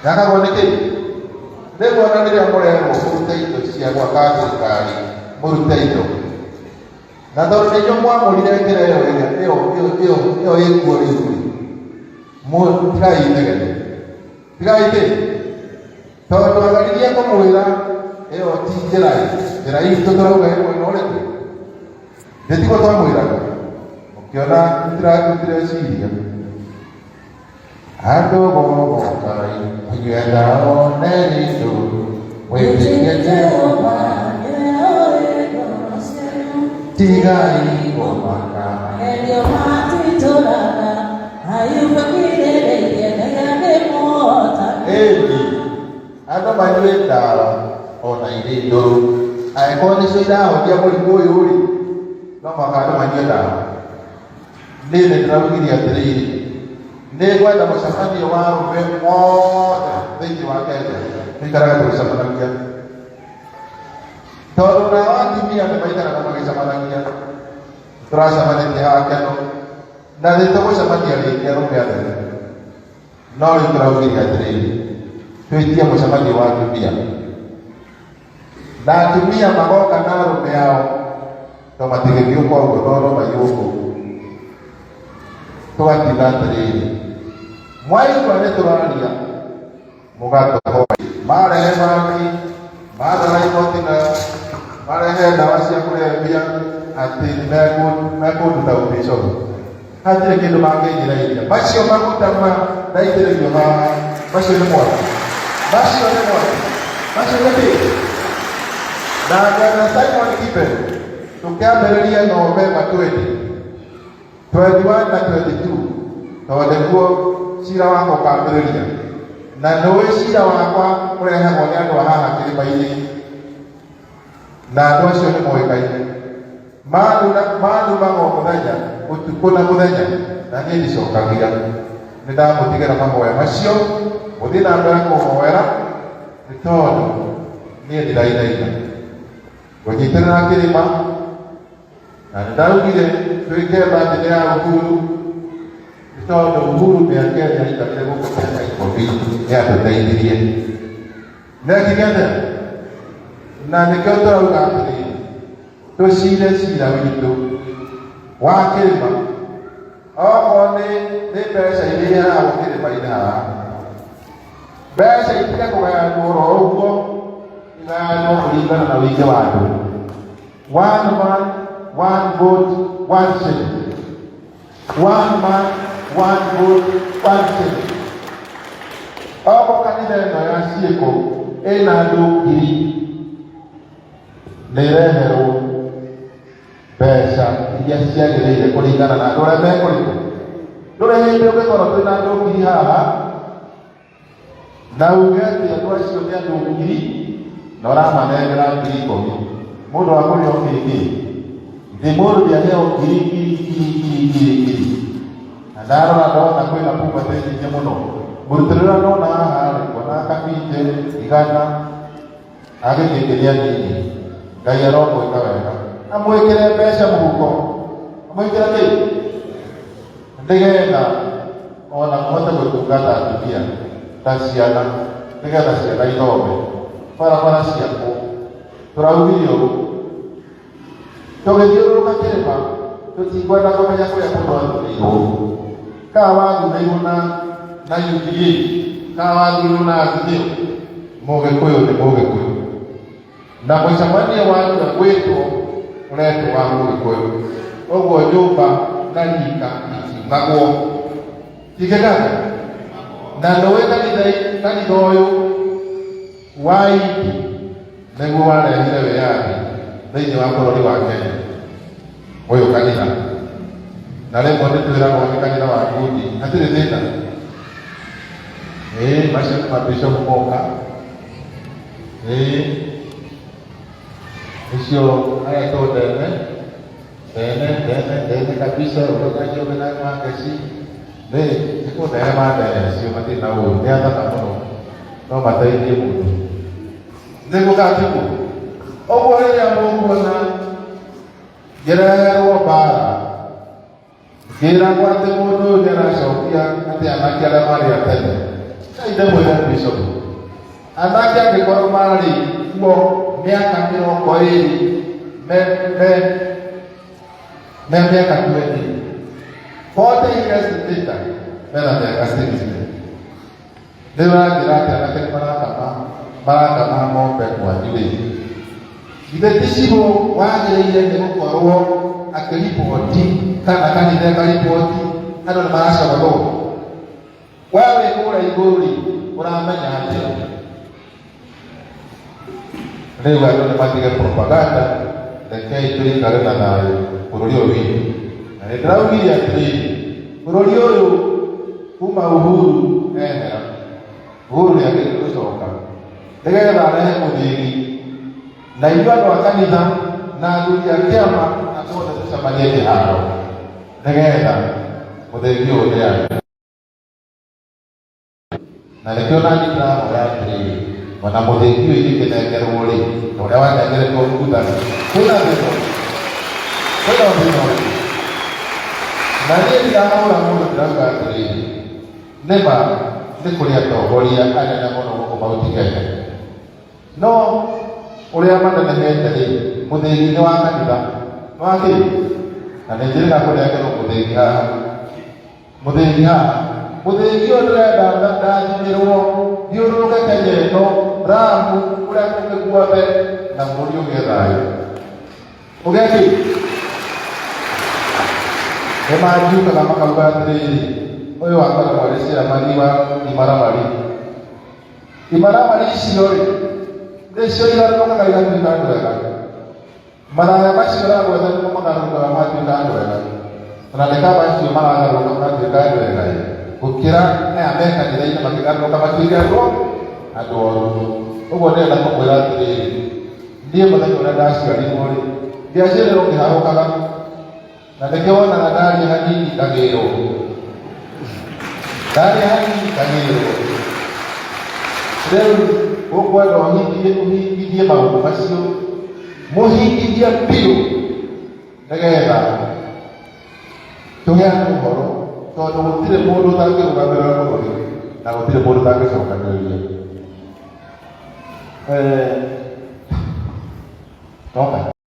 Nakaboneke leo wanaendelea morero murutaito cia gwa thirikari murutaito na thoro nĩ nyamwa mũrire njĩra ĩyo ĩkuo rĩu tigaite tondũ agaririe kũmwĩra ĩyo ti njĩra itũ tũrauga ĩmwe na ũrĩkũ ndĩtiguo twamwĩraga ũkĩona tũtireciria andũ gogokai ũgĩenda one rĩndũ wĩtĩkie Jehova tigai kũmaka Elio matitũraga ayũbagĩrĩire nĩgagĩmota ĩni andũ manyue ndawa ona irĩ ndũrũ angĩkorwo nĩcio irahonia mũrimũ ũyũ rĩ no mũhaka andũ manyue ndawa nĩ ndĩraugirie atĩrĩrĩ nĩngwenda mũcemanio wa arũme mothe thĩinĩ wa Kenya tũikaraga tũgĩcemanagia tondũ nao atumia nĩmaikaraga magĩcemanagia tũracemanĩtie haha Keno na nĩtũgũcemania rĩngĩ arũme atheri no rĩu tũraugire atĩrĩrĩ twĩtie mũcemanio wa atumia na atumia magoka na arũme ao to matigĩgĩũka ũguo no maiyũkũ tũgatiga atĩrĩrĩ mwaigua nĩtũraria mũgatũhoya marehe mami mathara igoti na marehe ndawa cia kũrebia atĩ nĩmekũnduta ũbicoro hatirĩ kĩndũ mangĩnyirairia macio maguta ndaitĩrĩrio macio nĩ mwaki macio nĩ mwaki macio nĩ kĩ na ngana Simon Kibe tũkĩambĩrĩria Novemba 21 na 22 tondũ nĩguo cira wakwa ũkambĩrĩria na nĩũĩ cira wakwa ũrehagwo nĩ andũ a haha kĩrĩma-inĩ na andũ acio nĩ moĩkaine mandumaga o mũthenya ũtukũ na mũthenya na niĩ ndicokagia nĩ ndamũtigĩra mahoya macio mũthiĩ na mbere kũhoera nĩ tondũ niĩ ndirainaina gũnyitĩrĩra kĩrĩma na nĩndaugire twĩke mbanjĩra ya Uhuru nĩ tondũ Uhuru mĩaka ĩrĩa aikarire gũkũ mĩaka ikũmi nĩatũteithirie nekigete na nĩkĩo tũrauga atĩrĩrĩ tũcire cira witũ wa kĩrĩma okorwo nĩ mbeca iria iheanagwo kĩrĩma-inĩ haha mbeca itige kũgayanwo oro ũguo igayanwo kũringana na ũingĩ wa andũ one man one vote one shilling one man one vote one shilling okorwo kanitha ĩno ya ciĩko ĩna andũ 1000 nĩĩreherwo mbeca iria ciagĩrĩire kũringana na andũ arĩa mekũrĩkũ ndũrĩ hĩndĩ ũngĩkorwo twĩna andũ 1000 haha na uge atĩ andũ acio nĩ andũ 1000 na ũramanengera 10,000 mũndũ wa kũrĩa kĩngĩ thĩ mũndũ nĩaheo 1000 na ndarora ndona kwĩna pumbate nyingĩ mũno mũrutĩrĩra ndona haha kuona kabinje 100 agĩgĩkĩria nini Ngai aromwĩka wega amwĩkĩre mbeca mũhuko amwĩkĩre kĩ nĩgetha ona mũhote gwĩtungata atumia ta ciana nĩgetha ciana ithome barabara ciakwo tũraugire ũũ tũgĩthiũrũrũka kĩrĩma tũtikwenda kũmenya kũrĩa mũndũ athurĩirwo kana wathurĩirwo na UDA kana wathurĩirwo na Azimio Mũgĩkũyũ nĩ Mũgĩkũyũ na mũcemanio wa andũ gwĩtwo ũretwo wa Mũgĩkũyũ ũguo nyũmba na rika iting'agwo tikĩgata na nĩũĩ kanitha ũyũ wa Indi nĩguo warehire wĩyathi thĩinĩ wa bũrũri wa Kenya ũyũ kanitha na rĩmwe nĩtwĩragwo nĩ kanitha wa ngundi hatirĩ thĩna macio nĩ mabishopu moka icio ayatwo ndene kabisa ũrũgajio na mwangeci nĩkũndehe mandere cio matirĩ na ũru nĩ athaka mũno no mateithie mũndũ nĩgũgatigwo ũguo rĩrĩa mũkuona ngĩreherwo mbara ngĩragwo atĩ mũndũ ũyũ nĩaracokia atĩ anake arĩa marĩ a tene ide mwega bishop anake angĩkorwo marĩ kuo mĩaka 20 me miaka 20 40 years later mena miaka 60 rĩu rangira atĩ anake nĩ marakama ng'ombe kwanyu rĩ githĩ ti cibũ wagĩrĩire nĩ gũkorwo akĩriboti kana kanitha kariboti andũ nĩ maracoka gũkũ we wĩ kũrĩa igũrũ rĩ ũramenya atĩa rĩu andũ nĩ matige propaganda rekei tũikare na thayũ bũrũri ũyũ witũ na nĩ ndĩraugire atĩrĩrĩ bũrũri ũyũ kuma Uhuru ehera Uhuru nĩagĩrĩire gũcoka nĩgetha arehe mũthĩgi na ithuĩ andũ a kanitha na athuri a kĩama na tuothe tũcemanie kĩharo nĩgetha mũthĩgi ũyũ nĩarĩ na nĩkĩo naniĩ ndĩramwĩra atĩrĩrĩ ona mũthĩgi ũyũ ingĩkĩnengerwo rĩ na ũrĩa wanengeretwo Ngutani kwĩna thĩna na niĩ ndiramũra mũndũ ndĩrauga atĩrĩrĩ nĩma nĩ kũrĩ atongoria anene mũno gũkũ Mount Kenya no ũrĩa manenehete rĩ mũthĩgi nĩ wa kanitha nĩ wa kĩ na nĩ njĩrĩga kũnengerwo mũthĩgi haha mũthĩgi ũyũ ndĩrenda ndathimĩrwo thiũrũrũke Kenya ĩno Ramu ũrĩa kũngĩ guothe na bũrũri ũgĩe thayũ ũgĩe kĩ nĩ mangiukaga makauga atĩrĩrĩ ũyũ wa mbere mwarĩ ciamani wa imaramari icio rĩ nĩcio igarũrũkaga igatuĩka andũ ega maraya macio ragwetha nĩmo magarũrũkaga matuĩka andũ ega ona nĩ kaba acio maragarũrũka matuĩka andũ ega gũkĩra aya me kanitha-inĩ makĩgarũrũka matuĩke andũ oru ũguo ndĩrenda kũmwĩra atĩrĩrĩ niĩ mũthenya ũrĩa ndaciarirwo rĩ ndiaciarĩrwo ngĩharũkaga na nĩkĩo wonaga ndarĩ hanini ngagĩrwo rĩu ũkwenda ũhingithie maũndũ macio mũhingithie biũ nĩgetha tũheane ũhoro tondũ gũtirĩ mũndũ ũtangĩrũgamĩrĩra bũrũri na gũtirĩ mũndũ ũtangĩcokanĩrĩria toka